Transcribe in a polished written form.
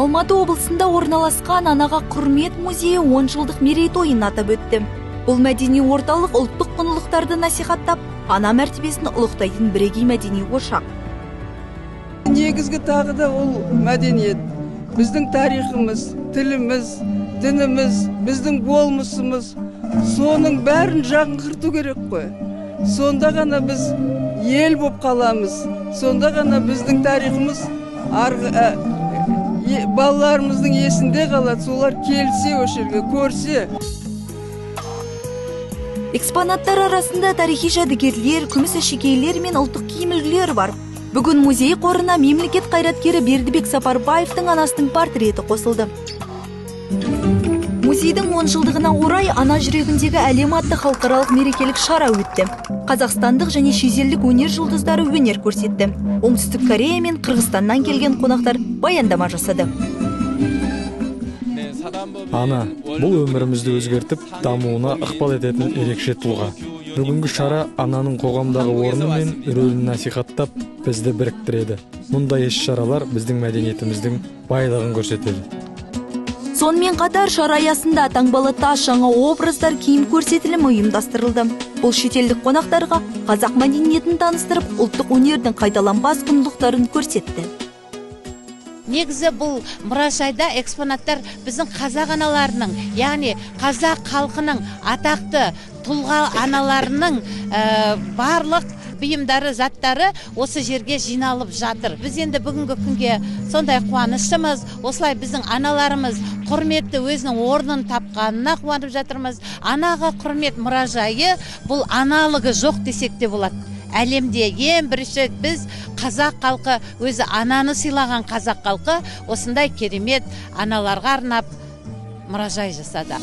Алматы облысында орналасқан анаға құрмет музейі 10 жылдық мерейтойын атап өтті. Бұл мәдени орталық ұлттық құндылықтарды насихаттап, ана мәртебесін ұлықтайтын бірегей мәдени ошақ. Негізгі тағы да ол мәдениет. Біздің тарихымыз, тіліміз, дініміз, біздің болмысымыз, соның бәрін жаңғырту керек қой. Сонда ғана біз ел боп қаламыз. Сонда ғана біздің тарихымыз балаларымыздың есінде қалады, солар келсе өшерге, көрсе. Экспонаттар арасында тарихи жәдігерлер, күміс әшекейлер мен ұлттық киім үлгілері бар. Бүгін музей қорына мемлекет қайраткері Бердібек Сапарбаевтың анасының портреті қосылды. Музейдің 10 жылдығына орай ана жүрегіндегі әлем атты халықаралық мерекелік шара өтті. Қазақстандық және шетелдік өнер жұлдыздары өнер көрсетті. Оңтүстік Корея мен Қырғызстаннан келген қонақтар баяндама жасады. Ана, бұл өмірімізді өзгертіп, дамуына ықпал ететін ерекше тұлға. Бүгінгі шара ананың қоғамдағы орны мен рөлін насихаттап, бізді біріктіреді. Мұндай іс-шаралар біздің мәдениетіміздің байлығын көрсетеді. Сонымен қатар шара аясында таңбалы тас жаңа образдар киім көрсетілімі ұйымдастырылды. Бұл шетелдік қонақтарға қазақ мәдениетін таныстырып, ұлттық өнердің қайталанбас құндылықтарын көрсетті. Негізі бұл мұражайда экспонаттар біздің қазақ аналарының, яғни қазақ халқының атақты тұлға аналарының барлық бұйымдары, заттары осы жерге жиналып жатыр. Біз енді бүгінгі күнге сондай қуаныштымыз. Осылай біздің аналарымыз құрметті өзінің орнын тапқанына қуанып жатырмыз. Анаға құрмет мұражайы бұл аналығы жоқ десек те болады. Әлемде ең бірінші біз қазақ халқы, өзі ананы сыйлаған қазақ халқы осындай керемет аналарға арнап мұражай жасады.